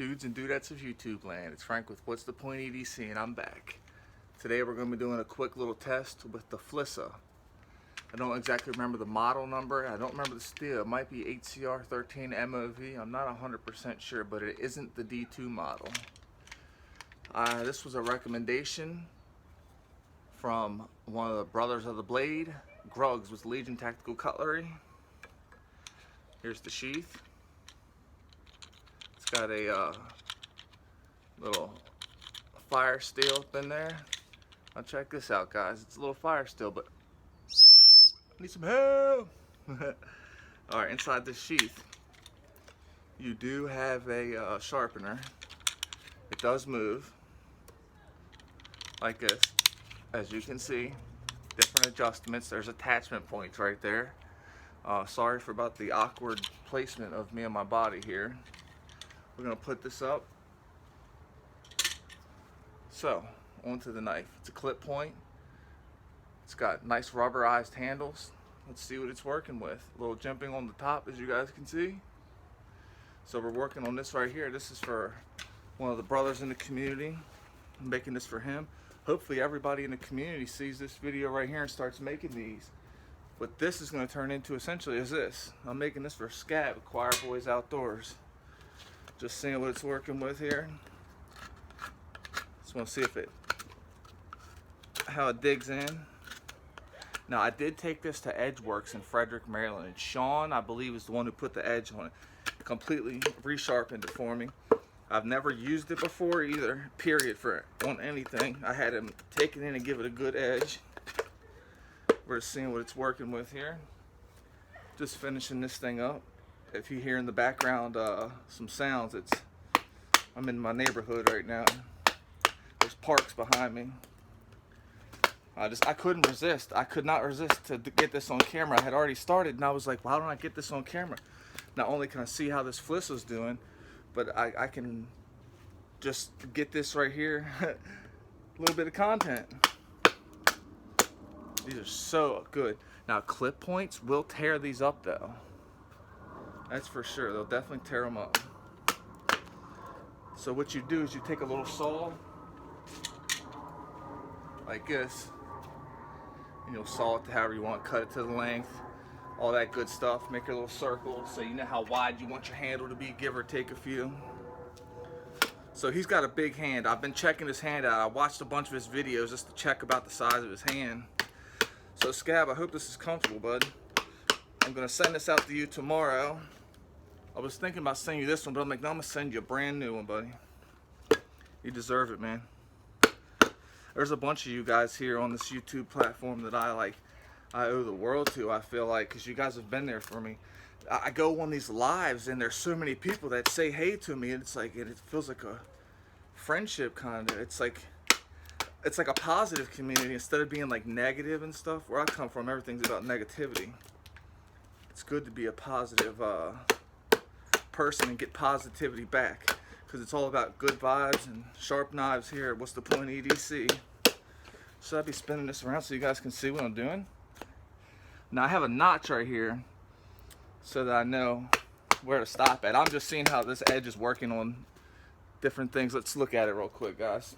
Dudes and dudettes of YouTube land, it's Frank with What's the Point EDC, and I'm back. Today we're going to be doing a quick little test with the Flissa. I don't exactly remember the model number, I don't remember the steel. It might be HCR13 MOV, I'm not 100% sure, but it isn't the D2 model. This was a recommendation from one of the brothers of the blade, Gruggs with Legend Taticool Cutlery. Here's the sheath. It's got a little fire steel up in there. Now check this out, guys. It's a little fire steel, but I need some help. Alright, inside this sheath, you do have a sharpener. It does move like this. As you can see, different adjustments. There's attachment points right there. Sorry for about the awkward placement of me and my body here. We're going to put this up. So, onto the knife. It's a clip point. It's got nice rubberized handles. Let's see what it's working with. A little jimping on the top, as you guys can see. So we're working on this right here. This is for one of the brothers in the community. I'm making this for him. Hopefully everybody in the community sees this video right here and starts making these. What this is going to turn into essentially is this. I'm making this for Scab, Choir Boys Outdoors. Just seeing what it's working with here. Just want to see how it digs in. Now I did take this to Edgeworks in Frederick, Maryland, and Sean, I believe, is the one who put the edge on it. Completely resharpened it for me. I've never used it before either, period, on anything. I had him take it in and give it a good edge. We're just seeing what it's working with here. Just finishing this thing up. If you hear in the background some sounds, I'm in my neighborhood right now. There's parks behind me. I couldn't resist. I could not resist to get this on camera. I had already started and I was like, why don't I get this on camera? Not only can I see how this Flissa's doing, but I can just get this right here, a little bit of content. These are so good. Now clip points will tear these up though. That's for sure, they'll definitely tear them up. So what you do is you take a little saw, like this, and you'll saw it to however you want, cut it to the length, all that good stuff, make your little circle so you know how wide you want your handle to be, give or take a few. So he's got a big hand. I've been checking his hand out. I watched a bunch of his videos just to check about the size of his hand. So Scab, I hope this is comfortable, bud. I'm gonna send this out to you tomorrow. I was thinking about sending you this one, but I'm like, no, I'm gonna send you a brand new one, buddy. You deserve it, man. There's a bunch of you guys here on this YouTube platform that I owe the world to, I feel like, because you guys have been there for me. I go on these lives and there's so many people that say hey to me, and it's like, it feels like a friendship kind of. It's like a positive community instead of being like negative and stuff. Where I come from, everything's about negativity. It's good to be a positive person and get positivity back, because it's all about good vibes and sharp knives here at What's the Point EDC. Should I be spinning this around so you guys can see what I'm doing? Now I have a notch right here so that I know where to stop at. I'm just seeing how this edge is working on different things. Let's look at it real quick, guys.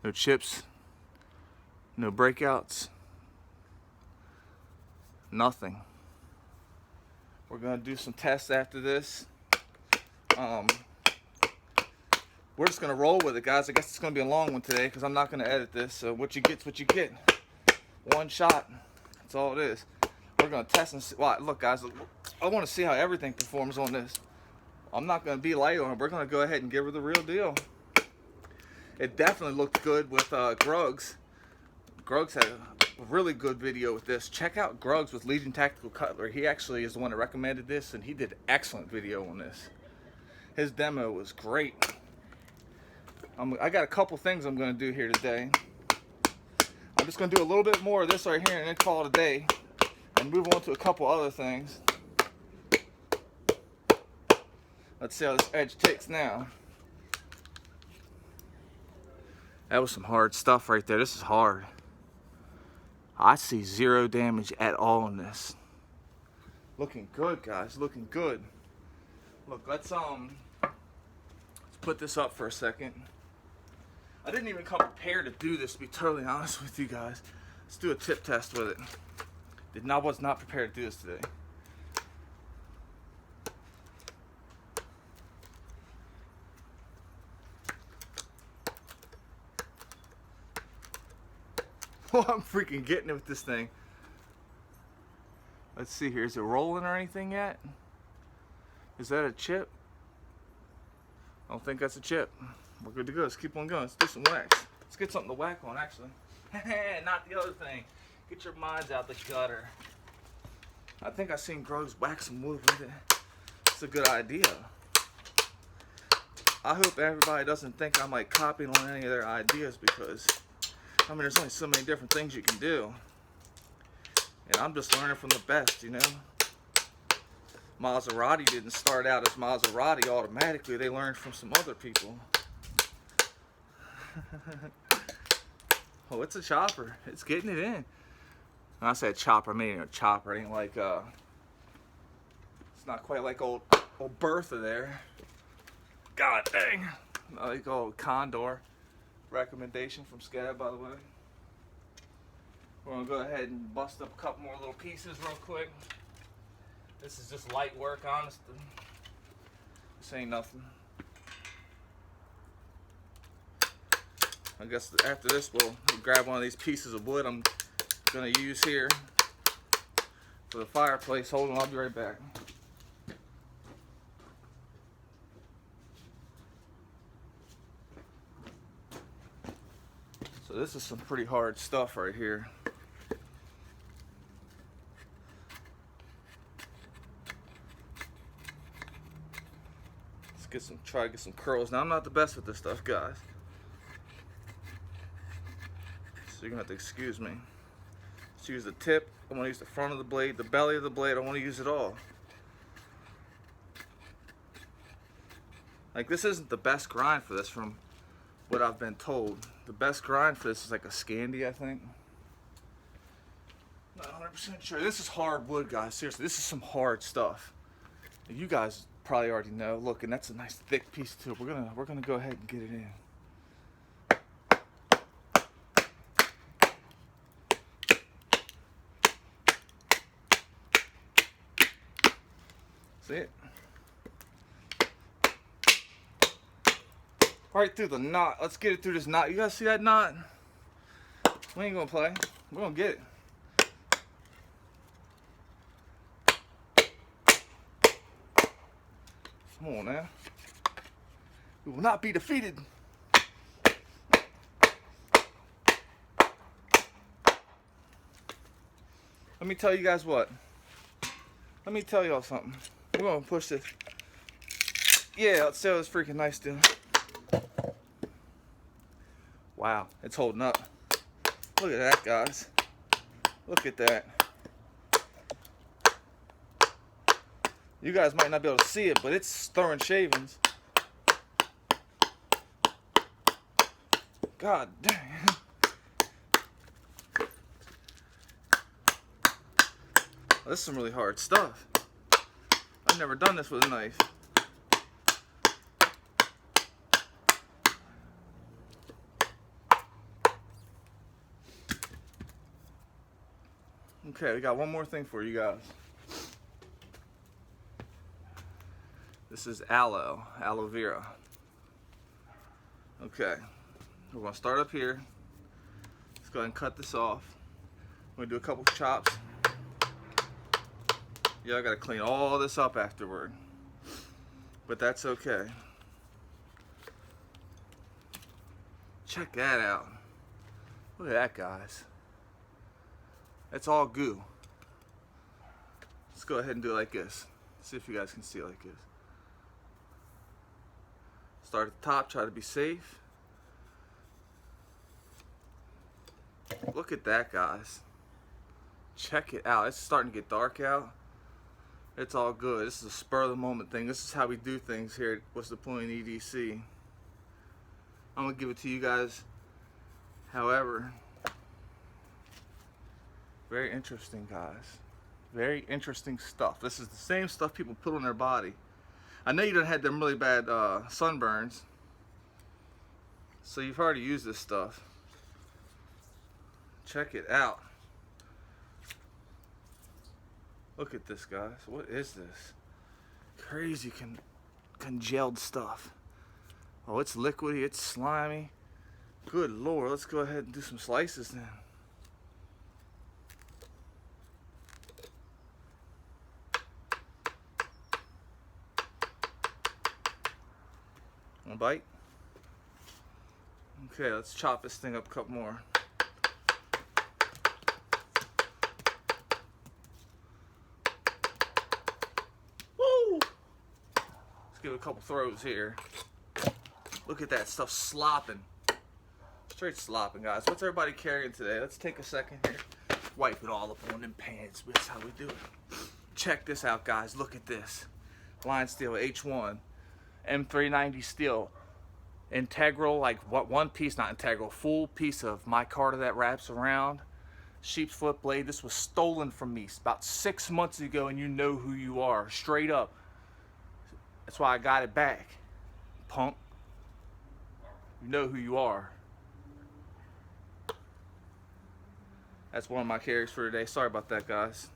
No chips, no breakouts, nothing. We're gonna do some tests after this. We're just gonna roll with it, guys. I guess it's gonna be a long one today because I'm not gonna edit this. So what you get's what you get. One shot. That's all it is. We're gonna test and see. Well, look, guys. I want to see how everything performs on this. I'm not gonna be light on it. We're gonna go ahead and give her the real deal. It definitely looked good with Gruggs. Gruggs had a really good video with this. Check out Gruggs with Legend Taticool Cutlery. He actually is the one that recommended this, and he did an excellent video on this. His demo was great. I got a couple things I'm going to do here today. I'm just going to do a little bit more of this right here and then call it a day, and move on to a couple other things. Let's see how this edge takes now. That was some hard stuff right there. This is hard. I see zero damage at all in this. Looking good, guys, looking good. Look, let's put this up for a second. I didn't even come prepared to do this, to be totally honest with you guys. Let's do a tip test with it. Was not prepared to do this today. Oh, I'm freaking getting it with this thing. Let's see here. Is it rolling or anything yet? Is that a chip? I don't think that's a chip. We're good to go. Let's keep on going. Let's do some wax. Let's get something to whack on, actually. Not the other thing. Get your minds out the gutter. I think I've seen Gruggs whack some wood with it. It's a good idea. I hope everybody doesn't think I'm like copying on any of their ideas, because I mean, there's only so many different things you can do. And I'm just learning from the best, you know. Maserati didn't start out as Maserati automatically. They learned from some other people. Oh, it's a chopper. It's getting it in. When I said chopper, I mean a chopper. It ain't like, it's not quite like old Bertha there. God dang. Like old Condor. Recommendation from Scab, by the way. We're gonna go ahead and bust up a couple more little pieces real quick. This is just light work, honestly. This ain't nothing. I guess after this, we'll grab one of these pieces of wood I'm gonna use here for the fireplace. Hold on, I'll be right back. So this is some pretty hard stuff right here. Try to get some curls. Now I'm not the best with this stuff, guys, so you're gonna have to excuse me. Let's use the tip. I want to use the front of the blade, the belly of the blade. I want to use it all. Like, this isn't the best grind for this, from what I've been told. The best grind for this is like a Scandi, I think. Not 100% sure. This is hard wood, guys. Seriously, this is some hard stuff. You guys probably already know. Look, and that's a nice thick piece too. We're gonna go ahead and get it in. See it? Right through the knot. Let's get it through this knot. You guys see that knot? We ain't gonna play. We're gonna get it. Come on now. We will not be defeated. Let me tell you guys what. Let me tell y'all something. We're gonna push this. Yeah, let's see how this freaking nice doing. Wow, it's holding up. Look at that, guys. Look at that. You guys might not be able to see it, but it's throwing shavings. God dang. This is some really hard stuff. I've never done this with a knife. Okay, we got one more thing for you guys. This is aloe vera. Okay, we're gonna start up here. Let's go ahead and cut this off. We're gonna do a couple chops. Yeah, I gotta clean all this up afterward, but that's okay. Check that out. Look at that, guys. That's all goo. Let's go ahead and do it like this. See if you guys can see it like this. Start at the top, try to be safe. Look at that, guys. Check it out. It's starting to get dark out. It's all good. This is a spur of the moment thing. This is how we do things here at What's the Point EDC. I'm gonna give it to you guys. However, very interesting, guys. Very interesting stuff. This is the same stuff people put on their body. I know you don't have them really bad sunburns, so you've already used this stuff. Check it out. Look at this, guys. What is this? Crazy congealed stuff. Oh, it's liquidy, it's slimy. Good Lord, let's go ahead and do some slices then. One bite. Okay, let's chop this thing up a couple more. Woo! Let's give it a couple throws here. Look at that stuff slopping. Straight slopping, guys. What's everybody carrying today? Let's take a second here. Wipe it all up on them pants. That's how we do it. Check this out, guys. Look at this. Line steel H1. M390 steel. Integral, like what, one piece, not integral, full piece of micarta that wraps around. Sheep's foot blade. This was stolen from me about 6 months ago, and you know who you are. Straight up. That's why I got it back. Punk. You know who you are. That's one of my carries for today. Sorry about that, guys.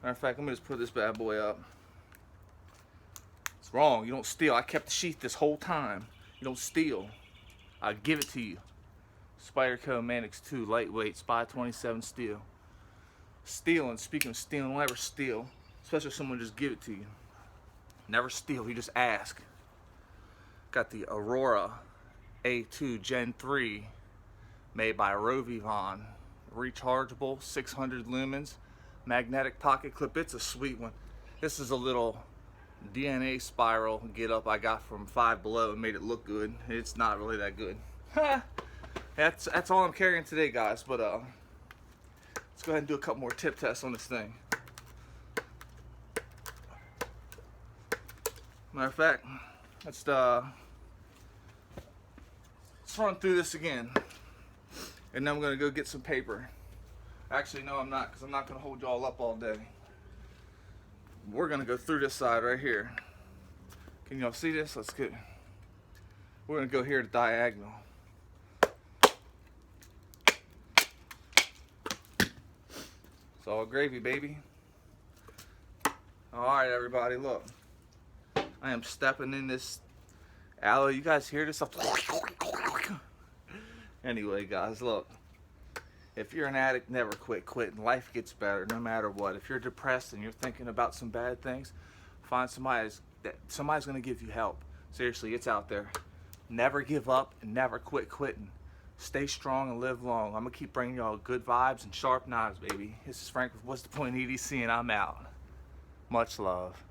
Matter of fact, let me just put this bad boy up. It's wrong. You don't steal. I kept the sheath this whole time. You don't steal. I give it to you. Spyderco Manix 2 lightweight Spy 27 steel. Stealing. Speaking of stealing, don't ever steal. Especially if someone just give it to you. Never steal. You just ask. Got the Aurora A2 Gen 3 made by Rovivon. Rechargeable, 600 lumens, magnetic pocket clip. It's a sweet one. This is a little DNA spiral get up I got from Five Below and made it look good. It's not really that good. That's all I'm carrying today, guys. But let's go ahead and do a couple more tip tests on this thing. Matter of fact, let's run through this again. And then I'm going to go get some paper. Actually, no, I'm not, because I'm not going to hold y'all up all day. We're going to go through this side right here. Can y'all see this? Let's get. We're going to go here to diagonal. It's all gravy, baby. Alright, everybody, look. I am stepping in this aloe. You guys hear this stuff? Anyway, guys, look. If you're an addict, never quit quitting. Life gets better no matter what. If you're depressed and you're thinking about some bad things, find somebody's going to give you help. Seriously, it's out there. Never give up and never quit quitting. Stay strong and live long. I'm going to keep bringing y'all good vibes and sharp knives, baby. This is Frank with What's the Point EDC, and I'm out. Much love.